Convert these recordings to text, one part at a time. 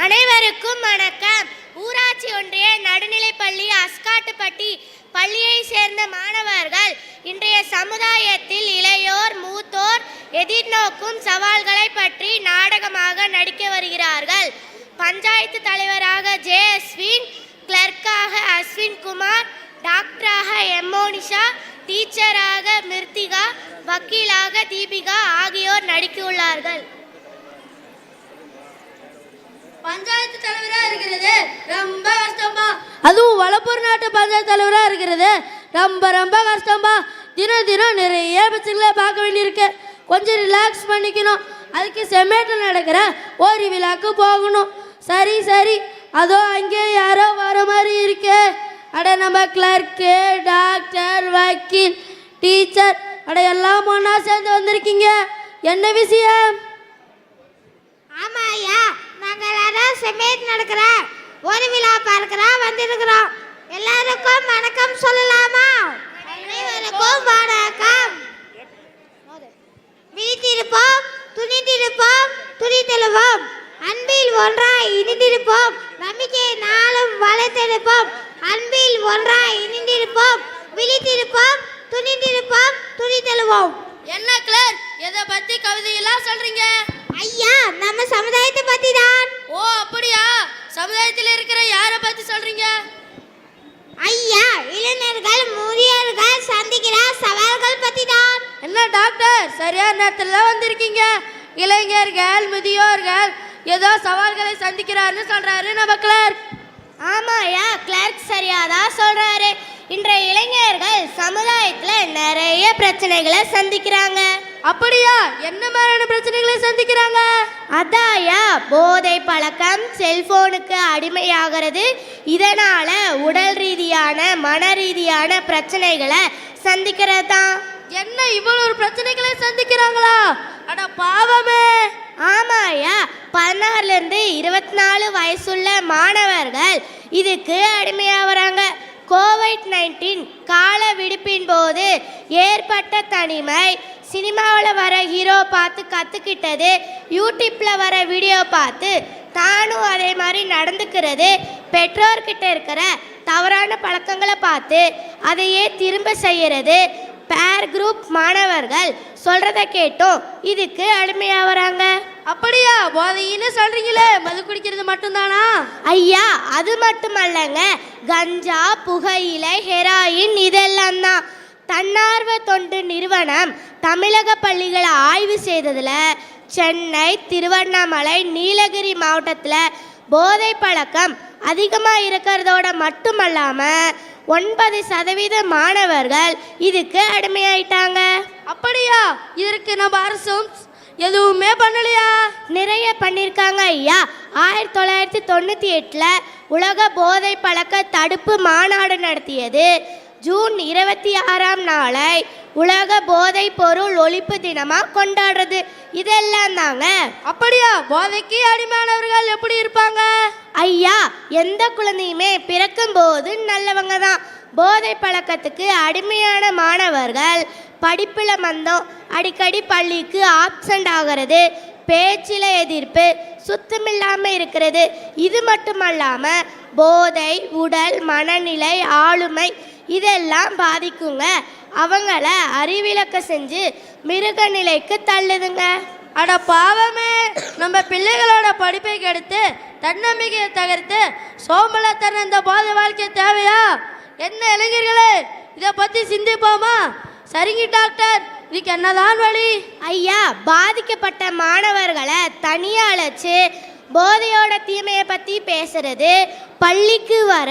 அனைவருக்கும் வணக்கம். ஊராட்சி ஒன்றிய நடுநிலைப்பள்ளி அஸ்காட்டுப்பட்டி பள்ளியை சேர்ந்த மாணவர்கள் இன்றைய சமுதாயத்தில் இளையோர் மூத்தோர் எதிர்நோக்கும் சவால்களை பற்றி நாடகமாக நடிக்க வருகிறார்கள். பஞ்சாயத்து தலைவராக ஜே அஸ்வின், கிளர்க்காக அஸ்வின் குமார், டாக்டராக எம்மோனிஷா, டீச்சராக மிர்த்திகா, வக்கீலாக தீபிகா ஆகியோர் நடித்துள்ளார்கள். பஞ்சாயத்து தலைவராக இருக்கிறது ரொம்ப கஷ்டம்பா. அதுவும் வளப்பூர் நாட்டு பஞ்சாயத்து தலைவராக இருக்கிறது ரொம்ப ரொம்ப கஷ்டம்பா. தினம் தினம் நிறைய பிரச்சனைகளை பார்க்க வேண்டியிருக்கு. கொஞ்சம் ரிலாக்ஸ் பண்ணிக்கணும். அதுக்கு செமேட்டில் நடக்கிற ஒரு விழாக்கு போகணும். சரி சரி, அதோ அங்கே யாரோ வர மாதிரி இருக்கு. அட நம்ம கிளர்க்கு, டாக்டர், வக்கீல், டீச்சர் அட எல்லாம் ஒன்றா சேர்ந்து வந்திருக்கீங்க. என்ன விஷயம்? ஆமா ஐயா, நாங்கள் எல்லாரும் செமேட் நடக்கிற ஒரு விழா பார்க்கிறா வந்திருக்கிறோம். எல்லாருக்கும் வணக்கம் சொல்லலாமா? அனைவருக்கும் வணக்கம். விழித்திருப்போம், துணிந்திருப்போம், துணித்தெழுவோம், அன்பில் ஒன்றாய் இணைந்திருப்போம், நம்பிக்கையை நாளும் வளர்த்தெடுப்போம், அன்பில் ஒன்றாய் இணைந்திருப்போம், விழித்திருப்போம், துணிந்திருப்போம், துணித்தெழுவோம். என்ன கிளர், எதை பத்தி கவிதையெல்லாம் சொல்றீங்க? ஐயா, நம்ம சமுதாயத்தை பத்தி தான். ஓ அப்படியா? சமுதாயத்தில் இருக்கிற யாரை பத்தி சொல்றீங்க? ஐயா, இளைஞர்கள் முதியோர்கள் சந்திக்கிற சவால்கள் பத்தி தான். என்ன டாக்டர், சரியான நேரத்தில் தான் வந்திருக்கீங்க. இளைஞர்கள் முதியோர்கள் ஏதோ சவால்களை சந்திக்கிறாருன்னு சொல்றாரு நம்ம கிளர்க். ஆமாயா, கிளர்க் சரியாதான் சொல்றாரு. இன்றைய இளைஞர்கள் சமுதாயத்துல நிறைய பிரச்சனைகளை சந்திக்கிறாங்க. அப்படியா? என்ன மாதிரியான பிரச்சனைகளை சந்திக்கிறாங்க? அதாயா, போதை பழக்கம், செல்போனுக்கு அடிமையாகிறது. இதனால உடல் ரீதியான மன ரீதியான பிரச்சனைகளை சந்திக்கிறது தான். என்ன இவ்வளவு ஒரு பிரச்சனைகளை சந்திக்கிறாங்களா? அட பாவமே. ஆமாயா, 16லேருந்து 24 வயசுள்ள மாணவர்கள் இதுக்கு அடிமையாகிறாங்க. கோவிட்-19 கால விடுப்பின் போது ஏற்பட்ட தனிமை, சினிமாவில் வர ஹீரோ பார்த்து கற்றுக்கிட்டது, யூடியூப்பில் வர வீடியோ பார்த்து தானும் அதே மாதிரி நடந்துக்கிறது, பெற்றோர்கிட்ட இருக்கிற தவறான பழக்கங்களை பார்த்து அதையே திரும்ப செய்கிறது, பேர் குரூப் மாணவர்கள் சொல்கிறத கேட்டும் இதுக்கு அடிமையாகிறாங்க. அப்படியா? போதைன்னு சொல்றீங்களே, மது குடிக்கிறது மட்டும்தானா? ஐயா, அது மட்டுமல்லங்க, கஞ்சா, புகையிலை, ஹெராயின் இதெல்லாம் தான். தன்னார்வ தொண்டு நிறுவனம் தமிழக பள்ளிகளை ஆய்வு செய்ததில் சென்னை, திருவண்ணாமலை, நீலகிரி மாவட்டத்தில் போதை பழக்கம் அதிகமாக இருக்கிறதோட மட்டுமல்லாமல் 9% மாணவர்கள் இதுக்கு அடிமையாயிட்டாங்க. அப்படியா? இதற்கு நம்ம அரசும் எதுவுமே பண்ணலையா? நிறைய பண்ணியிருக்காங்க ஐயா. 1998 உலக போதை பழக்க தடுப்பு மாநாடு நடத்தியது. ஜூன் 26ஆம் நாளை உலக போதை பொருள் ஒழிப்பு தினமாக கொண்டாடுறது. இதெல்லாம் தாங்க. அப்படியா? போதைக்கு அடிமையானவர்கள் எப்படி இருப்பாங்க? ஐயா, எந்த குழந்தையுமே பிறக்கும்போது நல்லவங்க தான். போதை பழக்கத்துக்கு அடிமையான மாணவர்கள் படிப்பில் மந்தம், அடிக்கடி பள்ளிக்கு ஆப்சண்ட் ஆகிறது, பேச்சில் எதிர்ப்பு, சுத்தமில்லாமல் இருக்கிறது. இது மட்டுமல்லாமல் போதை, உடல், மனநிலை, ஆளுமை இதெல்லாம் பாதிக்குங்க. அவங்கள அறிவிலக்க செஞ்சு மிருக நிலைக்கு தள்ளுதுங்க. அட பாவமே. நம்ம பிள்ளைகளோட படிப்பை கெடுத்து தன்னம்பிக்கையை தகர்த்து சோம்பலத்தன இந்த போதை வாழ்க்கை தேவையா? என்ன இளைஞர்களே, இதை பற்றி சிந்திப்போமா? சரிங்க டாக்டர், இதுக்கு என்னதான் வழி? ஐயா, பாதிக்கப்பட்ட மாணவர்களை தனியாக அழைச்சி போதையோட தீமையை பற்றி பேசுறது, பள்ளிக்கு வர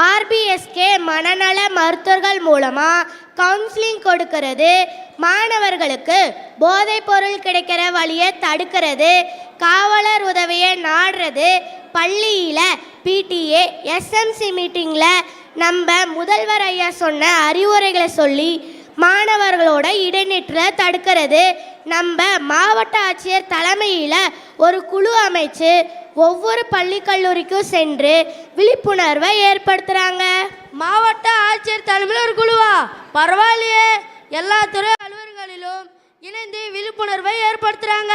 ஆர்பிஎஸ்கே மனநல மருத்துவர்கள் மூலமாக கவுன்சிலிங் கொடுக்கறது, மாணவர்களுக்கு போதைப் பொருள் கிடைக்கிற வழியை தடுக்கிறது, காவலர் உதவியை நாடுறது, பள்ளியில் பிடிஏ எஸ்எம்சி மீட்டிங்கில் நம்ம முதல்வர் ஐயா சொன்ன அறிவுரைகளை சொல்லி மாணவர்களோட இடைநிற்றலை தடுக்கிறது, நம்ம மாவட்ட ஆட்சியர் தலைமையில் ஒரு குழு அமைச்சு ஒவ்வொரு பள்ளி கல்லூரிக்கும் சென்று விழிப்புணர்வை ஏற்படுத்துகிறாங்க. மாவட்ட ஆட்சியர் தலைமையில் ஒரு குழுவா? பரவாயில்லையே. எல்லா துறை அலுவலகங்களிலும் இணைந்து விழிப்புணர்வை ஏற்படுத்துகிறாங்க.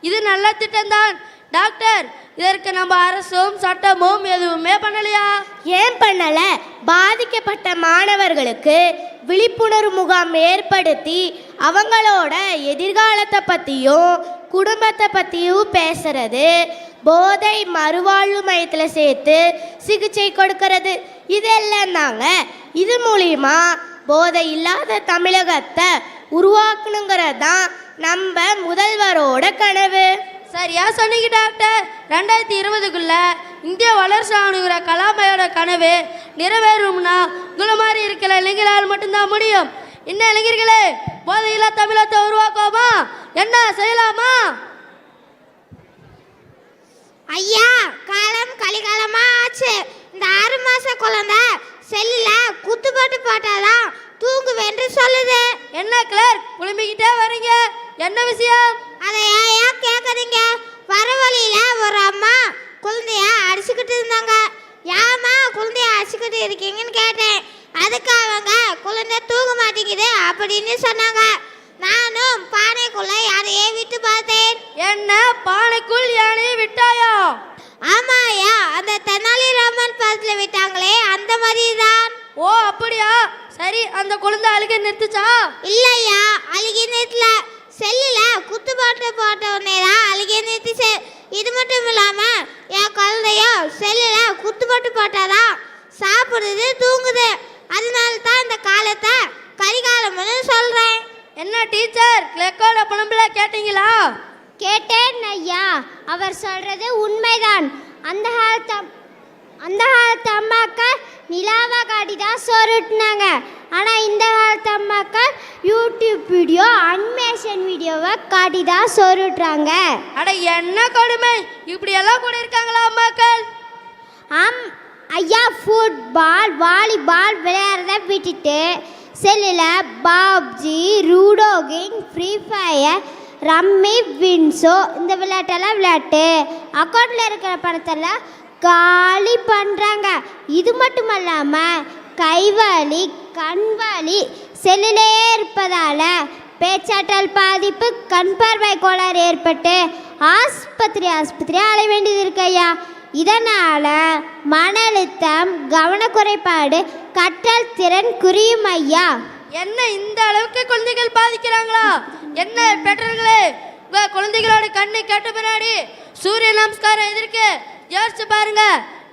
இது நல்ல திட்டம்தான். டாக்டர், இதற்கு நம்ம அரசும் சட்டமும் எதுவுமே பண்ணலையா? ஏன் பண்ணல? பாதிக்கப்பட்ட மாணவர்களுக்கு விழிப்புணர்வு முகாம் ஏற்படுத்தி அவங்களோட எதிர்காலத்தை பற்றியும் குடும்பத்தை பற்றியும் பேசுறது, போதை மறுவாழ்வு மையத்தில் சேர்த்து சிகிச்சை கொடுக்கறது, இதெல்லாம் தாங்க. இது மூலிமா போதை இல்லாத தமிழகத்தை உருவாக்கணுங்கிறது தான் நம்ம முதல்வரோட கனவு. சரியா சொன்னீங்க டாக்டர். 2020க்குள்ள இந்திய வளர்ச்சி ஆணுங்கிற கலாமையோட கனவு நிறைவேறும்னா உங்களை மாதிரி இருக்கிற இளைஞர்களால் மட்டும்தான் முடியும். என்ன இளைஞர்களே, போதையில்லா தமிழகத்தை உருவாக்குவோமா? என்ன செய்யலாமா? ஐயா, காலம் கலிகாலமா ஆச்சு. இந்த 6 மாச குழந்தை செல்லுல குத்துப்பாட்டு போட்டாதான் தூங்குவேன்று சொல்லுது. என்ன கிளர்க், புலம்பிக்கிட்டே வரீங்க, என்ன விஷயம்? அதை ஏன் கேட்குறீங்க? வர வழியில ஒரு அம்மா குழந்தைய அடிச்சுக்கிட்டு இருந்தாங்க. ஏமா குழந்தைய அடிச்சுக்கிட்டு இருக்கீங்கன்னு கேட்டேன். அதுக்கு அவங்க குழந்தை தூங்க மாட்டேங்குது அப்படின்னு சொன்னாங்க. நானும் பானைக்குள்ள யாரையே விட்டு பார்த்தேன். என்ன, பானைக்குள் யானையை விட்டாயா? ஆமா ஐயா, அந்த தெனாலிராமன் படத்துல விட்டாங்களே அந்த மாதிரி தான். ஓ அப்படியா? சரி, அந்த குழந்தை அழுகை நிறுத்துச்சா? இல்லையா, அழுகை நிறுத்தல. செல்லுல குத்துப்பாட்டு போட்ட உடனே தான் அழுகை நிறுத்துச்சு. இது மட்டும் இல்லாம என் குழந்தையோ செல்லுல குத்துப்பாட்டு போட்டாதான் சாப்பிடுது, தூங்குது. அதனால தான் இந்த காலத்தை கரிகாலம்னு சொல்றேன். என்ன டீச்சர், கிளர்க்கோட புலம்புல கேட்டீங்களா? கேட்டேன் ஐயா, அவர் சொல்றது உண்மைதான். அந்த காலத்து அம்மாக்கள் நிலாவை காட்டி தான் சோறுட்டினாங்க. ஆனால் இந்த காலத்து அம்மாக்கள் யூடியூப் வீடியோ, அனிமேஷன் வீடியோவை காட்டி தான் சோறுட்டுறாங்க. அட என்ன கொடுமை, இப்படியெல்லாம் கூட இருக்காங்களா அம்மாக்கள்? ஆம் ஐயா, ஃபுட்பால் வாலிபால் விளையாடுறத விட்டுட்டு செல்லில் PUBG, Trudeau game, free fire, rummy, Winzo இந்த விளையாட்டெல்லாம் விளையாட்டு அக்கௌண்ட்டில் இருக்கிற பணத்தெல்லாம் காலி பண்ணுறாங்க. இது மட்டும் இல்லாமல் கைவலி, கண்வலி செல்லிலே இருப்பதால் பேச்சாற்றல் பாதிப்பு, கண் பார்வை கோளாறு ஏற்பட்டு ஆஸ்பத்திரி அலைய வேண்டியது இருக்கு ஐயா. இதனால் மன அழுத்தம், கவனக்குறைபாடு, கற்றல் திறன் குறையும் ஐயா. என்ன இந்த அளவுக்கு குழந்தைகள் பாதிக்கிறாங்களா? என்ன பெற்றோர்களே, உங்க குழந்தைகளோட கண்ணு கேட்ட பின்னாடி சூரிய நமஸ்காரம் எதிர்க்கு யோசிச்சு பாருங்க.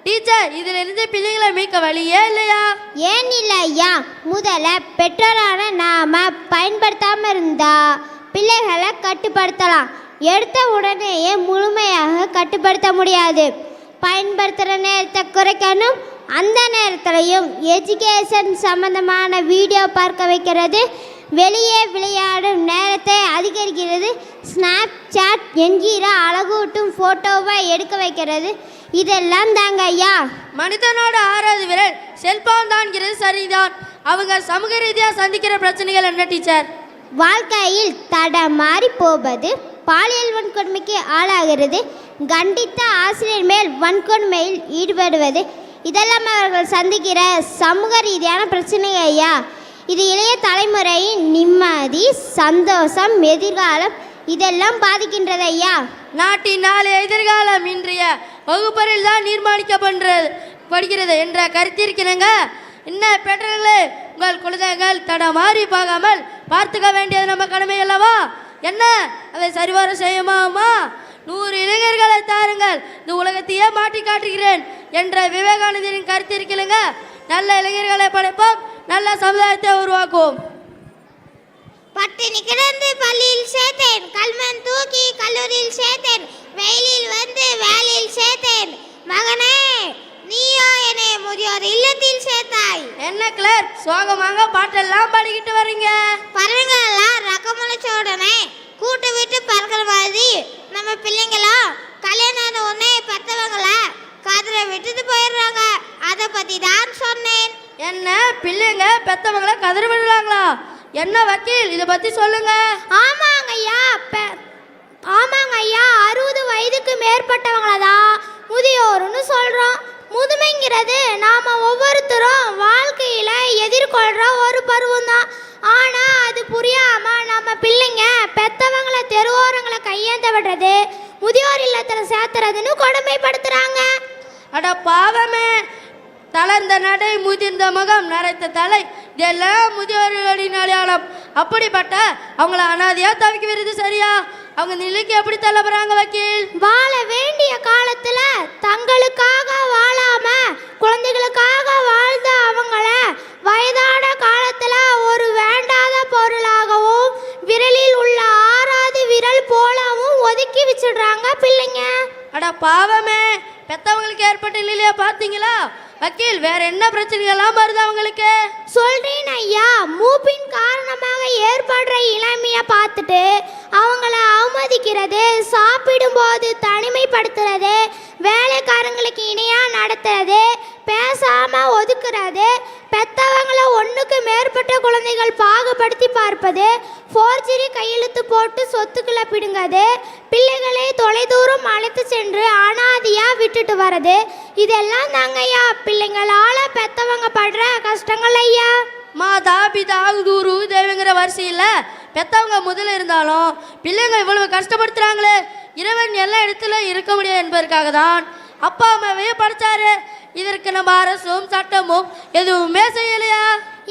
டீச்சர், இதுல இருந்து பிள்ளைகளை மீட்க வழியே இல்லையா? ஏன் இல்லை ஐயா, முதல்ல பெற்றோரான நாம பயன்படுத்தாம இருந்தா பிள்ளைகளை கட்டுப்படுத்தலாம். எடுத்த உடனேயே முழுமையாக கட்டுப்படுத்த முடியாது. பயன்படுத்துகிற நேரத்தை குறைக்கணும். அந்த நேரத்திலையும் எஜுகேஷன் சம்பந்தமான வீடியோ பார்க்க வைக்கிறது, வெளியே விளையாடும் நேரத்தை அதிகரிக்கிறது, ஸ்னாப் சாட் என்கிற அழகூட்டும் ஃபோட்டோவை எடுக்க வைக்கிறது, இதெல்லாம் தாங்க ஐயா. மனிதனோட 6வது விரல் செல்போன் தான்ங்கிறது சரிதான். அவங்க சமூக ரீதியாக சந்திக்கிற பிரச்சனைகள் என்ன டீச்சர்? வாழ்க்கையில் தடமாறி போவது, பாலியல் வன்கொடுமைக்கு ஆளாகிறது, கண்டித்த ஆசிரியர் மேல் வன்கொடுமையில் ஈடுபடுவது, இதெல்லாம் அவர்கள் சந்திக்கிற சமூக ரீதியான பிரச்சனை ஐயா. இது இளைய தலைமுறையின் நிம்மதி, சந்தோஷம், எதிர்காலம் இதெல்லாம் பாதிக்கின்றது ஐயா. நாட்டின் நாளை எதிர்காலம் இன்றைய வகுப்பறையில் தான் நிர்மாணிக்கப்படுகிறது என்ற கருத்திருக்கிறேங்க. என்ன பெற்றோர்களே, உங்கள் குழந்தைகள் தடமாறி போகாமல் பார்த்துக்க வேண்டியது நம்ம கடமை அல்லவா? என்ன அதை சரிவர செய்யுமாமா? 100 இளைஞர்களை தாருங்கள், இந்த உலகத்தையே மாட்டி காட்டுகிறேன் என்ற விவேகானந்தரின் கருத்து இருக்கிறேங்க. நல்ல இளைஞர்களை படைப்போம், நல்ல சமுதாயத்தை உருவாக்குவோம். பட்டினி கிடந்து பள்ளியில் சேர்த்தேன், கல்மன் தூக்கி கல்லூரியில் சேர்த்தேன், வெயிலில் வந்து வேலையில் சேர்த்தேன், மகனே நீயோ என்னை முதியோர் இல்லத்தில் சேர்த்தாய். என்ன கிளர், சோகமாக பாட்டெல்லாம் பாடிக்கிட்டு வரீங்க? பறவைகளெல்லாம் ரக்கமுளைச்ச உடனே கூட்டு விட்டு பறக்கிற மாதிரி நம்ம பிள்ளைங்களும் கல்யாணம் உடனே பெற்றவங்கள காதல விட்டுட்டு போயிடுறாங்க. அதை பற்றி தான் சொன்னேன். என்ன பிள்ளைங்க பெற்றவங்களை கதறி விடுறாங்களா? என்ன வக்கீல், இதை பற்றி சொல்லுங்க. ஆமாங்க ஐயா, 60 வயதுக்கு மேற்பட்டவங்கள தான் முதியோர்னு சொல்கிறோம். முதுமைங்கிறது நாம் ஒவ்வொருத்தரும் வாழ்க்கையில் எதிர்கொள்கிற ஒரு பருவம் தான். ஆனால் அது புரியாமல் நம்ம பிள்ளைங்க பெற்றவங்களை தெருவோரங்களை கையேந்த விடுறது, முதியோர் இல்லத்துல சேர்த்துறதுன்னு கொடுமைப்படுத்துறாங்க. அட பாவமே, தளர்ந்த நடை, முதிர்ந்த முகம், நரைத்த தலை, இதெல்லாம் முதியோர்களின் அடையாளம். அப்படிப்பட்ட அவங்கள அனாதையா தவிக்க வருது சரியா? அவங்க நிலைக்கு எப்படி தள்ளப்படுறாங்க வக்கீல்? வாழ வேண்டிய காலத்துல தங்களுக்காக வாழாம குழந்தைகளுக்காக வாழ்ந்த அவங்கள வயதான காலத்துல ஒரு வேண்டாத பொருளாகவும் விரலில் உள்ள ஆறாவது விரல் போலவும் ஒதுக்கி வச்சிடுறாங்க பிள்ளைங்க. அட பாவமே, பெத்தவங்களுக்கு ஏற்பட்ட நிலையை பார்த்தீங்களா வக்கீல்? வேற என்ன பிரச்சனைகள்லாம் வருது அவங்களுக்கு? சொல்றேன் ஐயா, மூப்பின் காரணமாக ஏற்படுற இளமையை பார்த்துட்டு அவங்கள அவமதிக்கிறது, சாப்பிடும்போது தனிமைப்படுத்துறது, வேலைக்காரங்களுக்கு இணையா நடத்துறது, பேசாம ஒதுக்குறது, பெத்தவங்களை ஒன்றுக்கு மேற்பட்ட குழந்தைகள் பாகுபடுத்தி பார்ப்பது, ஃபோர்ஜரி கையெழுத்து போட்டு சொத்துக்களை பிடுங்கிறது, பிள்ளைகளை தொலைதூரம் அழைத்து சென்று அனாதையா விட்டுட்டு வர்றது, இதெல்லாம் தாங்க ஐயா பிள்ளைங்களால பெத்தவங்க படுற கஷ்டங்கள் ஐயா. மாதா பிதா குரு தேவங்கிற வரிசையில் பெத்தவங்க முதல்ல இருந்தாலும் பிள்ளைங்க இவ்வளவு கஷ்டப்படுத்துறாங்களே. இறைவன் எல்லா இடத்துல இருக்க முடியாது என்பதற்காக தான் அப்பா அம்மாவையே படைச்சாரு. இதற்கு நம்ம அரசும் சட்டமும் எதுவுமே செய்யலையா?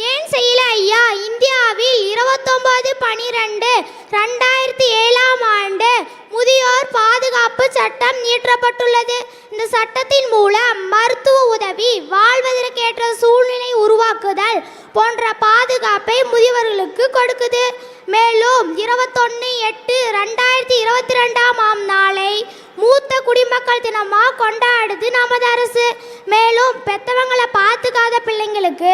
ஏன் செய்யல ஐயா? இந்தியாவில் 29/12/2007 முதியோர் பாதுகாப்பு சட்டம் இயற்றப்பட்டுள்ளது. இந்த சட்டத்தின் மூலம் மருத்துவ உதவி, வாழ்வதற்கேற்ற சூழ்நிலை உருவாக்குதல் போன்ற பாதுகாப்பை முதியவர்களுக்கு கொடுக்குது. மேலும் 21/8/2022 நாளை மூத்த குடிமக்கள் தினமாக கொண்டாடுது நமது அரசு. மேலும் பெத்தவங்களை பார்த்துக்காத பிள்ளைங்களுக்கு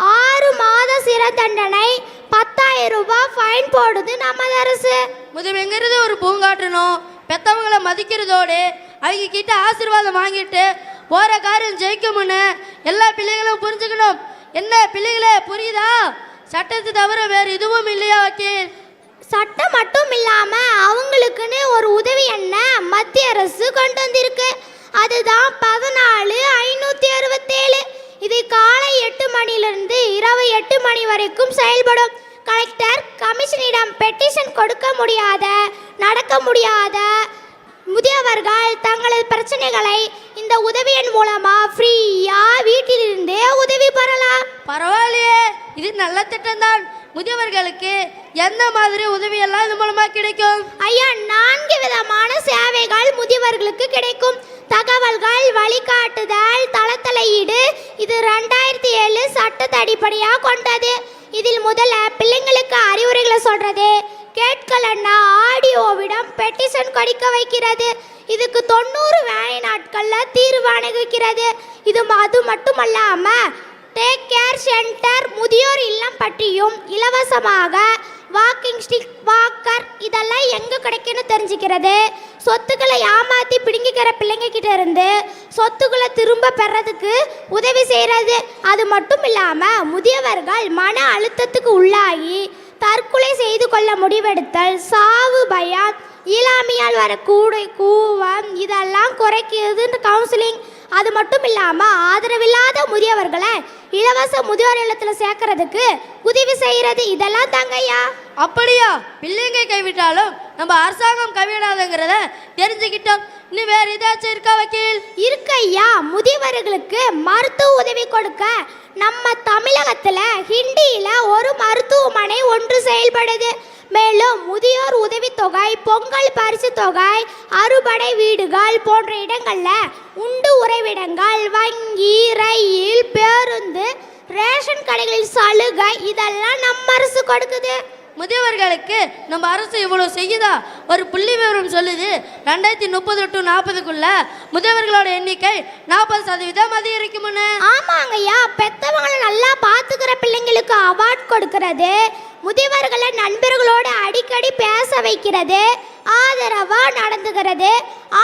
6 மாத சிறை தண்டனை, 10,000 ரூபாய் ஃபைன் போடுது நமது அரசு. முதுமைங்கிறது ஒரு பூங்காட்டணும். பெத்தவங்களை மதிக்கிறதோடு அவங்க கிட்ட ஆசீர்வாதம் வாங்கிட்டு போற காரியம் ஜெயிக்கும்னு எல்லா பிள்ளைகளும் புரிஞ்சுக்கணும். என்ன பிள்ளைகளே, புரியுதா? சட்டத்தை தவிர வேறு எதுவும் இல்லையா வக்கீல்? சட்டம் மட்டும் இல்லாம அவங்களுக்குன்னு ஒரு உதவி என்ன மத்திய அரசு கொண்டு வந்திருக்கு. அதுதான் 14,567. இது காலை 8 மணிலிருந்து இரவு 8 மணி வரைக்கும் செயல்படும். கலெக்டர் கமிஷனிடம் பெட்டிஷன் கொடுக்க முடியாத, நடக்க முடியாத முதியவர்கள் தங்களது பிரச்சனைகளை இந்த உதவி எண் மூலமா ஃப்ரீயா வீட்டிலிருந்தே உதவி பெறலாம். பரவாயில்லையே, இது நல்ல திட்டம்தான். முதியவர்களுக்கு எந்த மாதிரி உதவியெல்லாம் இது மூலமா கிடைக்கும்? ஐயா, 4 விதமான சேவைகள் முதியவர்களுக்கு கிடைக்கும். தகவல்கள், வழிகாட்டுதல், தளத்தலையீடு. இது 2007 சட்டத்தை அடிப்படையாக கொண்டது. இதில் முதல்ல பிள்ளைங்களுக்கு அறிவுரைகளை சொல்றது, கேட்கலன்னா ஆடியோவிடம் பெட்டிஷன் கடிக்க வைக்கிறது. இதுக்கு 90 வேலை நாட்கள்ல தீர்வு அணுகிறது. அது மட்டுமல்லாம டேக் கேர் சென்டர், முதியோர் இல்லம் பற்றியும் இலவசமாக வாக்கிங் ஸ்டிக், வாக்கர் இதெல்லாம் எங்கே கிடைக்குன்னு தெரிஞ்சுக்கிறது. சொத்துக்களை ஏமாற்றி பிடுங்கிக்கிற பிள்ளைங்க கிட்ட இருந்து சொத்துக்களை திரும்ப பெறதுக்கு உதவி செய்கிறது. அது மட்டும் இல்லாமல் முதியவர்கள் மன அழுத்தத்துக்கு உள்ளாகி தற்கொலை செய்து கொள்ள முடிவெடுத்தல், சாவு பயம், இயலாமையால் வர கூவம் இதெல்லாம் குறைக்கிறதுன்னு கவுன்சிலிங். அது மட்டும் இல்லாமல் ஆதரவில்லாத முதியவர்களை இலவச முதியோர் இல்லத்தில் சேர்க்கறதுக்கு உதவி செய்கிறது. இதெல்லாம் தாங்கய்யா. அப்படியா? பிள்ளைங்க கைவிட்டாலும் நம்ம அரசாங்கம் கைவிடாதுங்கிறத தெரிஞ்சுக்கிட்டோம். இன்னும் வேற ஏதாச்சும் இருக்கா வக்கீல்? இருக்கையா, முதியவர்களுக்கு மருத்துவ உதவி கொடுக்க நம்ம தமிழகத்தில் ஹிண்டியில் ஒரு மருத்துவமனை ஒன்று செயல்படுது. மேலும் முதியோர் உதவித்தொகை, பொங்கல் பரிசு தொகை, அறுபடை வீடுகள் போன்ற இடங்களில் உண்டு உறைவிடங்கள், வங்கி, ரயில், பேருந்து, ரேஷன் கடைகளில் சலுகை இதெல்லாம் நம்ம அரசு கொடுக்குது. முதியவர்களுக்கு நம்ம அரசு இவ்வளவு செய்யுதா? ஒரு புள்ளி விவரம் சொல்லுது, 2030 to 40க்குள்ள முதியவர்களோட எண்ணிக்கை 40% அதிகரிக்கும்னு. ஆமாங்கய்யா, பெத்தவங்களை நல்லா பார்த்துக்கிற பிள்ளைங்களுக்கு அவார்ட் கொடுக்கறது, முதியவர்களை நண்பர்களோடு அடிக்கடி பேச வைக்கிறது, ஆதரவாக நடந்துக்கிறது,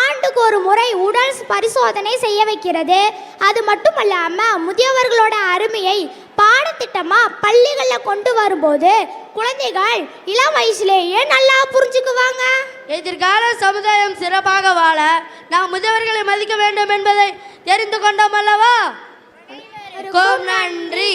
ஆண்டுக்கு ஒரு முறை உடல் பரிசோதனை செய்ய வைக்கிறது. அது மட்டும் இல்லாமல் முதியவர்களோட அருமையை பாடத்திட்டமாக பள்ளிகளில் கொண்டு வரும்போது குழந்தைகள் இளம் வயசுலேயே நல்லா புரிஞ்சுக்குவாங்க. எதிர்கால சமுதாயம் சிறப்பாக வாழ நாம் முதியவர்களை மதிக்க வேண்டும் என்பதை தெரிந்து கொண்டோம் அல்லவா? நன்றி.